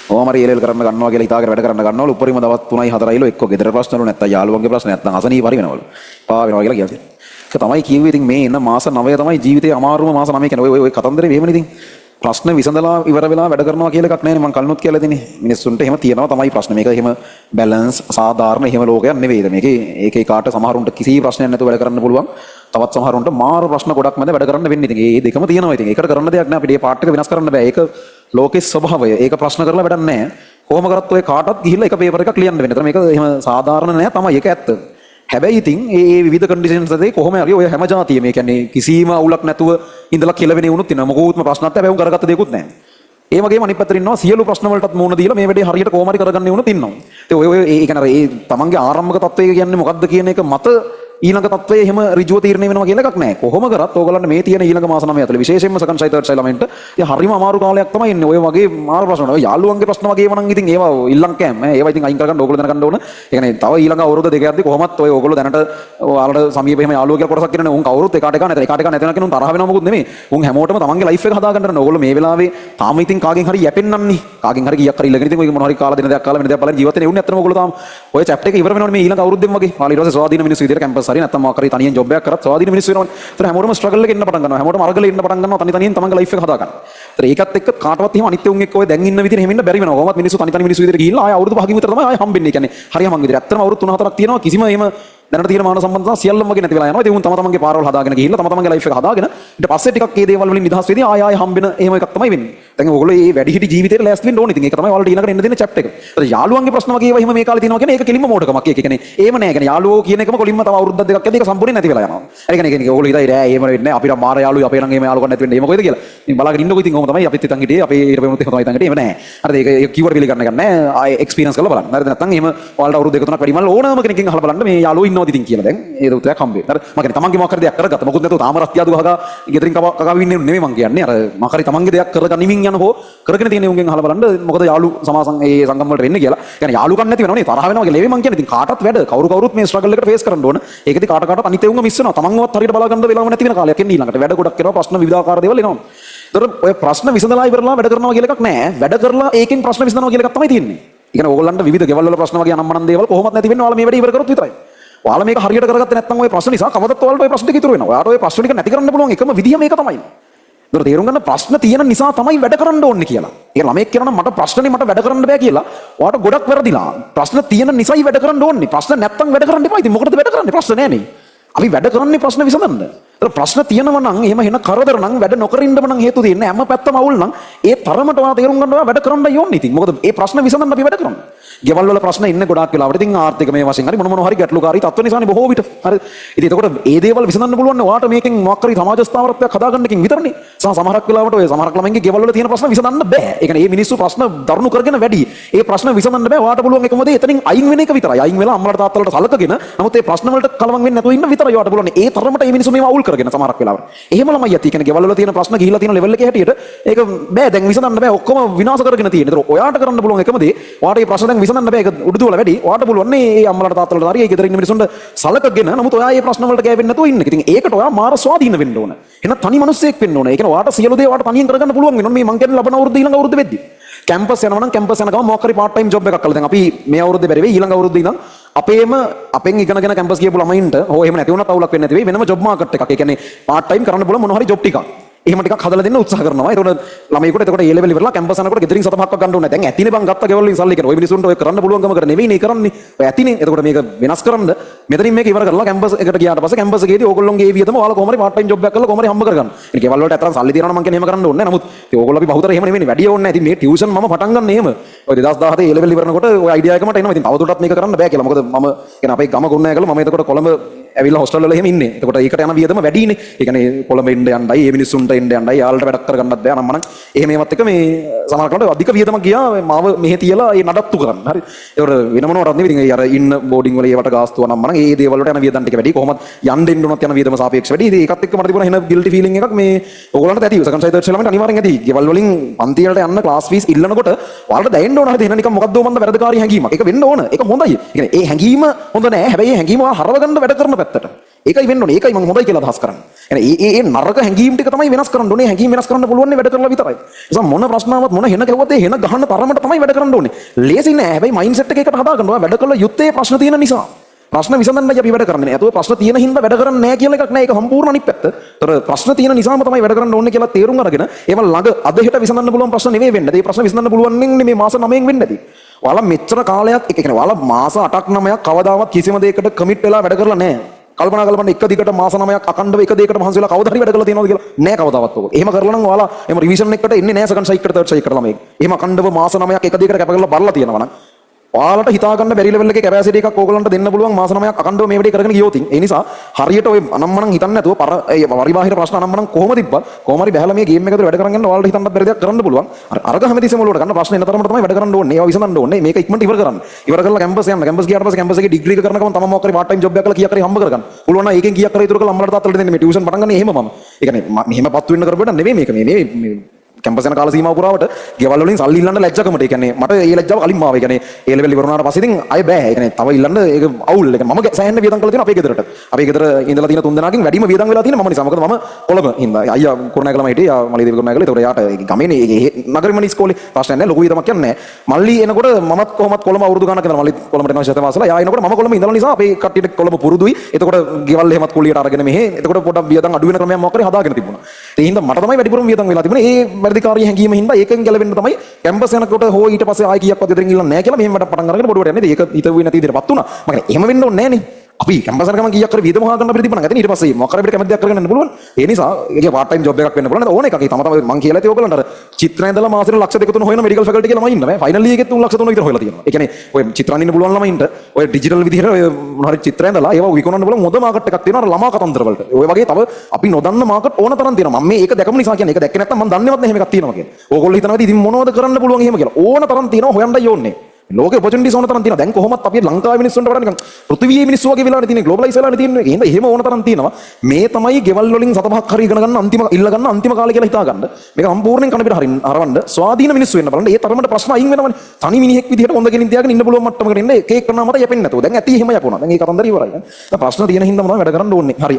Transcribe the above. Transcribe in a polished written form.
ඕම හරි එලෙල් කරන්න ගන්නවා කියලා හිතාගෙන වැඩ කරන්න ගන්නවලු උඩරිම දවස් 3යි 4යිලු එක්ක ගෙදර ප්‍රශ්නවලු නැත්තම් යාළුවන්ගේ ප්‍රශ්න නැත්තම් අසනීප හරි වෙනවලු. පා වෙනවා කියලා කියනවා. ඒක තමයි කිව්වේ. ඉතින් මේ එන මාස 9 තමයි ජීවිතේ අමාරුම මාස 9 කියන්නේ. ඔය කතන්දරේ මෙහෙමනේ ඉතින්. ප්‍රශ්න විසඳලා ඉවර වෙලා වැඩ කරනවා කියලා එකක් නැහැ නේ. මම කලිනුත් කියලා දෙන්නේ. මිනිස්සුන්ට එහෙම තියෙනවා තමයි ප්‍රශ්න. මේක එහෙම බැලන්ස් සාධාරණ එහෙම ලෝකයක් නෙවෙයිද. මේකේ ඒකේ කාට සමහරුන්ට කිසි ප්‍රශ්නයක් නැතුව වැඩ කරන්න පුළුවන්. තවත් සමහරුන්ට මාර ප්‍රශ්න ගොඩක් මැද වැඩ කරන්න වෙන්නේ. ඉතින් මේ දෙකම තියෙනවා. ඉතින් ඒකට කරන්න දෙයක් නැහැ. අපිට මේ පාර්ට් එක වෙනස් කරන්න බෑ. ඒක ලෝකේ ස්වභාවය. ඒක ප්‍රශ්න කරලා වැඩක් නැහැ. කොහොම කරත් ඔය කාටවත් ගිහිල්ලා එක පේපර් එකක් ලියන්න වෙන්නේ. මේක එහෙම සාධාරණ නෑ තමයි. ඒක ඇත්ත. හැබැයි ඉතින් මේ විවිධ කන්ඩිෂන්ස් එකේ කොහොම හරි ඔය හැම જાතියෙම මේ කියන්නේ කිසිම අවුලක් නැතුව ඉඳලා කෙලවෙන්නේ වුණොත් ඉන්නවා. මොකෝත්ම ප්‍රශ්නත් හැබැයි උන් කරගත්ත දෙයක්වත් නැහැ. ඒ වගේම අනිත් පැත්තට ඉන්නවා සියලු ප්‍රශ්න වලටත් මුහුණ දීලා මේ වැඩේ හරියට කොහොම හරි කරගන්නේ වුණොත් ඉන්නවා. ඒ ඔය ඒ කියන්නේ ඒ තමන්ගේ ආරම්භක තත්වය කියන්නේ මොකද්ද කියන එක මත ඊළඟ තත්වයේ එහෙම ඍජුව තීරණය වෙනවා කියලා එකක් නැහැ. කොහොම කරත් ඕගොල්ලන්ට මේ තියෙන ඊළඟ මාස 9 ඇතුළේ විශේෂයෙන්ම සෙකන්ඩ් සයි තර්ඩ් සයි ළමයින්ට ඉතින් හරිම අමාරු කාලයක් තමයි ඉන්නේ. ඔය වගේ මාර ප්‍රශ්න වල. ඔය යාළුවන්ගේ ප්‍රශ්න වගේම නම් ඉතින් ඒවා ඉල්ලම් කෑම. ඒවා ඉතින් අයින් කරගන්න ඕගොල්ලෝ දැනගන්න ඕන. ඒ කියන්නේ තව ඊළඟ අවුරුදු දෙක යද්දි කොහොමත් ඔය ඕගොල්ලෝ දැනට ඔයාලට සමීප එහෙම යාළුවෝ කියලා කොටසක් ඉන්නනේ. උන් කවුරුත් එකාට එක නැත. එකාට එක නැත වෙනවා කියන උන් තරහ වෙනව මොකුත් නෙමෙයි. උන් හැමෝටම තමන්ගේ ලයිෆ් එක හදා ගන්නට ඕගොල්ලෝ මේ වෙලාවේ තාම ඉතින් කාගෙන් හරි යැපෙන්නන්නේ. කාගෙන් හරි ගියක් හරි ඉල්ලගෙන ඉතින් ඔය මොන හරි කාලා දෙන දෙයක් කාලා වෙන දෙයක් බලලා ජීවත් වෙන්නේ. උන් ඇත්තටම ඔයගොල්ලෝ තාම ඔය චැප්ටර් එක ඉවර වෙනවනේ මේ ඊළඟ අවුරුද්දෙම වගේ. ඔයාලා ඊට පස්සේ ස්වාධීන මිනිස්සු විදියට කැම්පස් හරි නැත්නම් මොකක් හරි තනියෙන් ජොබ් එකක් කරත් ස්වාධීන මිනිස්සු වෙනවනේ. ඒතර හැමෝටම ස්ට්‍රගල් එකේ ඉන්න පටන් ගන්නවා. හැමෝටම අරගලේ ඉන්න පටන් ගන්නවා. තනියෙන් තමන්ගේ ලයිෆ් එක හදා ගන්න. ඒතර ඒකත් එක්ක කාටවත් එහෙම අනිත් උන් එක්ක ඔය දැන් ඉන්න විදිහට එහෙම ඉන්න බැරි වෙනවා. කොහොමත් මිනිස්සු තනි මිනිස්සු විදිහට ගිහිල්ලා ආය අවුරුදු 5කින් විතර තමයි ආය හම්බෙන්නේ. කියන්නේ හරියම මං විදිහට. ඇත්තටම අවුරුදු 3-4ක් තියෙනවා කිසිම එහෙම දැනට තියෙන මානව සම්බන්ධතා සියල්ලම වගේ නැති වෙලා යනවා. ඉතින් උන් තම තමන්ගේ පාරවල් හදාගෙන ගිහිල්ලා තම තමන්ගේ ලයිෆ් එක හදාගෙන ඊට පස්සේ ටිකක් මේ දේවල් වලින් නිදහස් වෙදී ආය හම්බෙන එහෙම එකක් තමයි වෙන්නේ. දැන් ඔයගොල්ලෝ මේ වැඩිහිටි ජීවිතේට ලෑස්ති වෙන්න ඕනේ. ඉතින් ඒක තමයි ඔයාලට ඊළඟට එන්න දෙන චැප්ටර් එක. ඒත් යාළුවන්ගේ ප්‍රශ්න වගේ ඒවා එහෙම මේ කාලේ තියෙනවා කියන්නේ ඒක කෙලින්ම මෝඩකමක්. ඒක කියන්නේ ඒම නෑ. කියන්නේ යාළුවෝ කියන එකම කොලින්ම තව අවුරුද්දක් දෙකක් යද්දී ඒක සම්පූර්ණයෙන් නැති වෙලා යනවා. ඒ කියන්නේ ඔයගොල්ලෝ හිතයි නෑ එහෙම වෙන්නේ නෑ. අපිට මාර යාළුවෝ අපේ ළඟ එහෙම යාළුවෝ නැති වෙන්නේ එහෙම කොයිද කියලා. ඉතින් බලාගෙන ඉන්නකො ඉතින් කොහොම තමයි අපිත් හිතන් හිටියේ. අපේ ඊට පෙමුණුත් එහෙම තමයි හිතන් හිටියේ. එහෙම නෑ. හරිද? ඒක කිව්වට පිළිගන්න එක නෑ. ආයේ එක්ස්පීරියන්ස් කරලා බලන්න. හරිද? නැත්නම් එහෙම ඔයාලට අවුරුදු දෙක තුනක් වැඩි මල් ඕනම කෙනකින් අහලා බලන්න මේ යාළුවෝ ඉන්නවද ඉතින් කියලා. දැන් ඒ උත්තරයක් හම්බෙන්නේ. හරි මම කියන්නේ තමන්ගේ මොකක් හරි දෙයක් කරගත්ත මොකුත් නැතුව තාම රත්තියාදු ගහගා ගෙදරින් කකාවි ඉන්නේ නෙමෙයි මං කියන්නේ. අර මොකක් හරි තමන්ගේ දෙයක් කරගනිමින් යන හෝ කරගෙන තියෙන උන්ගෙන් අහලා බලන්න මොකද යාළු සමාසං ඒ සංගම් වලට වෙන්නේ කියලා. කියන්නේ යාළුකම් නැති වෙනවනේ තරහ වෙනවා කියලා නෙවෙයි මං කියන්නේ. ඉතින් කාටවත් වැඩ කවුරුත් මේ ස්ට්‍රගල් එකට ෆේස් කරන්න ඕන. ඒකෙදි කාටවත් අනිත් ඒවා මිස් වෙනවා. තමන්වත් හරියට බලා ගන්න වෙලාව නැති වෙන කාලයක් එන්නේ ඊළඟට. වැඩ ගොඩක් කරනවා ප්‍රශ්න විවිධාකාර දේවල් එනවා. ඒතර ඔය ප්‍රශ්න විසඳලා ඉවරලා වැඩ කරනවා කියලා එකක් නැහැ. වැඩ කරලා ඒකෙන් ප්‍රශ්න විසඳනවා කියලා එකක් තමයි තියෙන්නේ. ඒ කියන්නේ ඕගොල්ලන්ට විවිධ ගෙවල් වල ප්‍රශ්න වගේ අනම්මනම් දේවල් කොහොමවත් නැති වෙන්නේ. ඔයාලා මේ වැඩේ ඉවර කරොත් විතරයි. ඔයාලා මේක හරියට කරගත්තේ නැත්නම් ඔය ප්‍රශ්න නිසා කවදත් ඔයාලට ඔය ප්‍රශ්න ටික ඉතුරු වෙනවා. ඔයාලට ඔය ප්‍රශ්න ටික නැති කරන්න පුළුවන් එකම විදිය මේක තමයි. ඒතර තේරුම් ගන්න ප්‍රශ්න තියෙන නිසා තමයි වැඩ කරන්න ඕනේ කියලා. ඒ ළමෙක් කියනවා මට ප්‍රශ්නේ මට වැඩ කරන්න බෑ කියලා. ඔයාලට ගොඩක් වැරදිලා. ප්‍රශ්න තියෙන නිසායි වැඩ කරන්න ඕනේ. ප්‍රශ්න නැත්තම් වැඩ කරන්න එපා. ඉතින් මොකටද වැඩ කරන්නේ? ප්‍රශ්න නෑනේ. අපි වැඩ කරන්නේ ප්‍රශ්න විසඳන්න. ඒතර ප්‍රශ්න තියෙනවා නම් එහෙම වෙන කරදර නම් වැඩ නොකර ඉන්නම නම් හේතු තියෙන්නේ. හැම පැත්තම අවුල් නම් ඒ තරමට ඔයා තේරුම් ගන්නවා වැඩ කරන්න යෝන්නේ. ඉතින් මොකද මේ ප්‍රශ්න විසඳන්න අපි වැඩ කරන්නේ. ගෙවල් වල ප්‍රශ්න ඉන්නේ ගොඩාක් වෙලාවට. ඉතින් ආර්ථික මේ වශයෙන් හරි මොන හරි ගැටලුකාරී තත්ත්ව නිසානේ බොහෝ විට. හරි. ඉතින් එතකොට මේ දේවල් විසඳන්න පුළුවන් ඔයාට මේකෙන් මොකක් හරි සමාජ ස්ථාවරත්වයක් හදාගන්න එකකින් විතරනේ. සමහරක් වෙලාවට ඔය සමහරක් ළමයින්ගේ ගෙවල් වල තියෙන ප්‍රශ්න විසඳන්න බෑ. ඒ කියන්නේ මේ මිනිස්සු ප්‍රශ්න දරුණු කරගෙන වැඩි. ඒ ප්‍රශ්න විසඳන්න බෑ. ඔයාට පුළුවන් එකම දේ එතනින් අයින් වෙන එක විතරයි. අයින් වෙලා අම්මලාට තාත්තලාට සලකගෙන නමුත් මේ ප්‍රශ්න වලට කලවම් වෙන්නේ නැතුව ඉන්න විතරයි ඔයාට පුළුවන්. ඒ තරමට මේ මිනිස්සු මේව අවුල් කරගෙන සමහරක් වෙලාවට. එහෙම ළමයි යති. ඒ කියන්නේ ගෙවල් වල තියෙන ප්‍රශ්න ගිහිලා තියෙන ලෙවල් එකේ හැටියට ඒක බෑ දැන් විසඳන්න බෑ. ඔක්කොම විනාශ කරගෙන තියෙන. ඒතර ඔයාට කරන්න පුළුවන් එකම දේ ඔයාට මේ ප්‍රශ්න දැන් විසඳන්න බෑ. ඒක උඩුදුවල වැඩි. ඔයාට පුළුවන් මේ අම්මලාට තාත්තලාට හරි ඒ ගෙදර ඉන්න මිනිස්සුන්ට සලකගෙන නමුත් ඔයා මේ ප්‍රශ්න වලට ගෑවෙන්නේ නැතුව ඉන්න. ඉතින් ඒකට ඔයා මාර ස්වාධීන වෙන්න ඕන. එහෙනම් තනි මිනිස්සෙක් වෙන්න ඕන. ඒ කියන්නේ ඔයාට සියලු දේ ඔයාට තනියෙන් කරගන්න පුළුවන් වෙනවා. මේ මං කියන්නේ ලබන අවුරුද්ද ඊළඟ අවුරුද්ද වෙද්දී. කැම්පස් යනවා නම් කැම්පස් යන ගමන් මොකක් හරි පාර්ට් ටයිම් ජොබ් එකක් කරලා දැන් අපි මේ අවුරුද්දේ බැරි වෙයි ඊළඟ අවුරුද්දේ ඉඳන් අපෙන් ඉගෙනගෙන කැම්පස් ගියපු ළමයින්ට හෝ එහෙම නැති වුණත් අවුලක් වෙන්නේ නැති වෙයි වෙනම ජොබ් මාකට් එකක්. ඒ කියන්නේ පාර්ට් ටයිම් කරන්න පුළුවන් මොන හරි ජොබ් ටිකක්. එහෙම ටිකක් හදලා දෙන්න උත්සාහ කරනවා. ඒකට ළමයිකට එතකොට ඒ ලෙවල් ඉවරලා කැම්පස් යනකොට ගෙදරින් සතපහක්ව ගන්න ඕනේ. දැන් ඇතිනේ බං ගත්ත ගෙවල් වලින් සල්ලි කරන. ඔය මිනිසුන්ට ඔය කරන්න පුළුවන්කම කර නෙවෙයි නේ කරන්නේ. ඔය ඇතිනේ. එතකොට මේක වෙනස් කරන්න මෙතනින් මේක ඉවර කරලා කැම්පස් එකට ගියාට පස්සේ කැම්පස් එකේදී ඕගොල්ලෝගේ ඒ වියදම ඔයාලා කොහොම හරි පාර්ට් ටයිම් ජොබ් එකක් කරලා කොහොම හරි හම්බ කරගන්න. ඒ ගෙවල් වලට අතරන් සල්ලි තියනවා නම් මං කියන්නේ එහෙම කරන්න ඕනේ නැහැ. නමුත් ඒ ඕගොල්ලෝ අපි බහුතර එහෙම නෙවෙයි වැඩි ඕනේ නැහැ. ඉතින් මේ ටියුෂන් මම පටන් ගන්න එහෙම. ඔය 2017 ඒ ලෙවල් ඉවරනකොට ඔය අයිඩියා එක මට එනවා. ඉතින් තවදුරටත් මේක කරන්න බෑ කියලා. මොකද මම කියන්නේ අපේ ගම ගොන්නෑ කළා මම එතකොට කොළඹ ඇවිල්ලා හොස්ටල් වල එහෙම ඉන්නේ. එතකොට ඒකට යන වියදම වැඩිනේ. ඒ කියන්නේ කොළඹ එන්න යන්නයි, ඒ මිනිස්සුන්ට එන්න යන්නයි, යාළුවට වැඩක් කරගන්නත් බෑ නම් මනම් එහෙම ඒවත් එක මේ සමහරකට අධික වියදමක් ගියා මාව මෙහෙ තියලා ඒ නඩත්තු කරන්න. හරි. ඒකට වෙන මොනවටත් නෙවෙයි. ඉතින් ඒ අර ඉන්න බෝඩින් වල ඒවට ගාස්තුව නම් මනම් ඒ දේවල් වලට යන වියදම් ටික වැඩි. කොහොමද යන්න එන්න උනත් යන වියදම සාපේක්ෂ වැඩි. ඉතින් ඒකත් එක්ක මට තිබුණා එන ගිල්ටි ෆීලිං එකක් මේ ඕගොල්ලන්ට ඇති. සෙකන්ඩ් සයි තර්ඩ් සයි ළමයින්ට අනිවාර්යෙන් ඇති. ගෙවල් වලින් පන්ති වලට යන්න ක්ලාස් ෆීස් ඉල්ලනකොට ඔයාලට දැනෙන්න ඕන හරිද එන නිකන් මොකද්ද මන්ද වැරදකාරී හැඟීමක්. ඒක වෙන්න ඕන. ඒක හොඳයි. ඒ කියන්නේ ඒ හැඟීම හොඳ නෑ. හැබැයි ඒ හැඟීම හරව ගන්න වැඩ කරන පැත්තට. ඒකයි වෙන්න ඕනේ. ඒකයි මම හොඳයි කියලා අදහස් කරන්නේ. ඒ නරක හැඟීම් ටික තමයි වෙනස් කරන්න ඕනේ. හැඟීම් වෙනස් කරන්න පුළුවන් වැඩ කරලා විතරයි. ඒ නිසා මොන ප්‍රශ්නාවක් මොන හෙන කැවුවත් ඒ හෙන ගහන්න තරමට තමයි වැඩ කරන්න ඕනේ. ලේසි නෑ. හැබැයි මයින්ඩ්සෙට් එක එකට හදාගන්න ඕනේ. වැඩ කළ යුත්තේ ප්‍රශ්න තියෙන නිසා. ප්‍රශ්න විසඳන්නයි අපි වැඩ කරන්නේ. ඒතකොට ප්‍රශ්න තියෙන හින්දා වැඩ කරන්නේ නැහැ කියලා එකක් නැහැ. ඒක සම්පූර්ණ අනිත් පැත්ත. ඒතර ප්‍රශ්න තියෙන නිසාම තමයි වැඩ කරන්න ඕනේ කියලා තේරුම් අරගෙන ඒව ළඟ අද හෙට විසඳන්න පුළුවන් ප්‍රශ්න නෙවෙයි වෙන්නේ. ඒ ප්‍රශ්න විසඳන්න පුළුවන් නේ මේ මාස 9න් වෙන්නේ නැති. ඔයාලා මෙච්චර කාලයක් ඒ කියන්නේ ඔයාලා මාස 8ක් 9ක් කවදාවත් කිසිම දෙයකට කමිට් වෙලා වැඩ කරලා නැහැ. කල්පනා කරලා එක දිගට මාස 9ක් අකණ්ඩව එක දෙයකට මහන්සි වෙලා කවදා හරි වැඩ කරලා තියෙනවද කියලා නෑ කවදාවත් ඔක. එහෙම කරලා නම් ඔයාලා එහෙම රිවිෂන් එකකට එන්නේ නෑ සෙකන්ඩ් සයික් එකට තර්ඩ් සයික් එකට ළමයි. එහෙම අකණ්ඩව මාස 9ක් එක දිගට කැප කරලා බලලා තියෙනවා නම් ඔයාලට හිතා ගන්න බැරි ලෙවල් එකේ කැපැසිටි එකක් ඕගලන්ට දෙන්න පුළුවන් මාස 9ක් අකණ්ඩව මේ වැඩේ කරගෙන ගියොත්. ඒ නිසා හරියට ඔය අනම්මනම් හිතන්නේ නැතුව පරිබාහිර ප්‍රශ්න අනම්මනම් කොහොම තිබ්බත් කොහොම හරි බහැලා මේ ගේම් එක ඇතුළේ වැඩ කරගෙන යන්න ඔයාලට හිතන්නත් බැරි දෙයක් කරන්න පුළුවන්. අරග හැමතිස්සෙම ඔලුවට ගන්න ප්‍රශ්න එන තරමට තමයි වැඩ කරන්න ඕනේ. ඒවා විසඳන්න ඕනේ. මේක ඉක්මනට ඉවර කරන්න. ඉවර කරලා කැම්පස් යන්න. කැම්පස් ගියාට පස්සේ කැම්පස් එකේ ඩිග්‍රී එක කරනකම තමයි මොකක් හරි පාර්ට් ටයිම් ජොබ් එකක් කරලා කීයක් හරි හම්බ කරගන්න. පුළුවන් නම් ඒකෙන් කීයක් හරි ඉතුරු කරලා අම්මලාට තාත්තලාට දෙන්න. මේ ටියුෂන් පටන් ගන්න එහෙම මම. ඒ කියන්නේ මෙහෙමපත් වෙන්න කරපුවට නෙවෙයි මේක. මේ කැම්පස් යන කාල සීමාව පුරාවට ගෙවල් වලින් සල්ලි ඉල්ලන්න ලැජ්ජකමට. ඒ කියන්නේ මට ඒ ලැජ්ජාව කලින්ම ආවා. ඒ කියන්නේ ඒ ලෙවල් ඉවර වුණාට පස්සේ ඉතින් ආයෙ බෑ. ඒ කියන්නේ තව ඉල්ලන්න ඒක අවුල්. ඒ කියන්නේ මම සෑහෙන වියදම් කරලා තියෙනවා අපේ ගෙදරට. අපේ ගෙදර ඉඳලා තියෙන 3 දෙනාකින් වැඩිම වියදම් වෙලා තියෙන මම නිසා. මොකද මම කොළඹ හින්දා අයියා කුරුණෑගලම හිටියේ. මල්ලි දෙවි කුරුණෑගල. ඒතකොට යාට ගමේනේ නගරමනි ඉස්කෝලේ ප්‍රශ්නයක් නැහැ. ලොකු වියදමක් කියන්නේ නැහැ. මල්ලි එනකොට මමත් කොහොමත් කොළඹ අවුරුදු ගණනක් ඉඳලා මල්ලි කොළඹට එනවා ශත මාසලා. යා එනකොට මම කොළඹ ඉඳලා නිසා අපේ කට්ටියට කොළඹ පුරුදුයි. එතකොට ගෙවල් එහෙමත් කුලියට අරගෙන මෙහෙ. එතකොට පොඩ්ඩක් වියදම් අඩු වෙන ක්‍රමයක් මොකක් හරි හදාගෙන තිබුණා. ඒ හින්දා මට තමයි වැඩිපුරම වියදම් වෙලා තිබුණේ. ඒ වැඩිකාරී හැංගීම හින්දා ඒකෙන් ගැලවෙන්න තමයි කැම්පස් යනකොට හෝ ඊට පස්සේ ආයෙ කීයක්වත් ගෙදරින් ඉල්ලන්නේ නැහැ කියලා මෙහෙම වැඩ පටන් අරගෙන බොඩුවට යන්නේ. ඒක හිතුවේ නැති විදිහටපත් වුණා. මම කියන්නේ එහෙම වෙන්න ඕනේ නැහනේ. අපි කැම්පස් යනකම කීයක් හරි වියදම හොයාගන්න අපිට තිබුණා. ඊට පස්සේ මොකක් හරි අපිට කැමති දෙයක් කරගෙන යන්න පුළුවන්. ඒ නිසා ඒකේ පාර්ට් ටයිම් ජොබ් එකක් වෙන්න පුළුවන්. ඕන එකක්. ඒ තම තමයි මම කියලා ඇති ඕගලන්ට අර චිත්‍රය ඉඳලා මාසෙට ලක්ෂ 2-3 හොයන මෙඩිකල් ෆැකල්ටි කියලා ළමයි ඉන්නවා. ෆයිනල් එකෙත් 3 ලක්ෂ 3 විතර හොයලා තියෙනවා. ඒ කියන්නේ ඔය චිත්‍රාන් ඉන්න පුළුවන් ළමයින්ට ඔය ඩිජිටල් විදිහට ඔය මොන හරි චිත්‍රය ඉඳලා ඒවා විකුණන්න පුළුවන් හොඳ මාකට් එකක් තියෙනවා. අර ළමා කතන්දර වලට. ඔය වගේ තව අපි නොදන්න මාකට් ඕන තරම් තියෙනවා. මම මේක දැකපු නිසා කියන්නේ. ඒක දැක්කේ නැත්නම් මම දන්නේවත් නැහැ මේකක් තියෙනවා කියලා. ඕගොල්ලෝ හිතනවා ඉතින් මොනවද කරන්න පුළුවන් එහෙම කියලා. ඕන තරම් තියෙනවා හොයන්නයි ඕනේ. ලෝකේ ඔපචුනිටිස් ඕන තරම් තියෙනවා. දැන් කොහොමත් අපි ලංකාවේ මිනිස්සුන්ට වඩා නිකන් පෘථිවියේ මිනිස්සු වගේ වෙලානේ තියෙන්නේ. ග්ලෝබලයිස් වෙලානේ තියෙන්නේ. ඒ හින්දා එහෙම ඕන තරම් තියෙනවා. මේ තමයි ගෙවල් වලින් සතපහක් හරි ඉගෙන ගන්න අන්තිම ඉල්ල ගන්න අන්තිම කාලේ කියලා හිතා ගන්න. මේක සම්පූර්ණයෙන් කන පිට හරවන්න ස්වාධීන මිනිස්සු වෙන්න බලන්න. ඒ තරමට ප්‍රශ්න අයින් වෙනවනේ. තනි මිනිහෙක් විදිහට හොඳ කෙනින් තියාගෙන ඉන්න පුළුවන් මට්ටමකට එන්න එක එක කරනවා මට යැපෙන්නේ නැතුව. දැන් ඇති එහෙම යපුණා. දැන් ඒ කතන්දර ඉවරයි. දැන් ප්‍රශ්න තියෙන හින්දා මොනවද වැඩ කරන්න ඕනේ. හරි.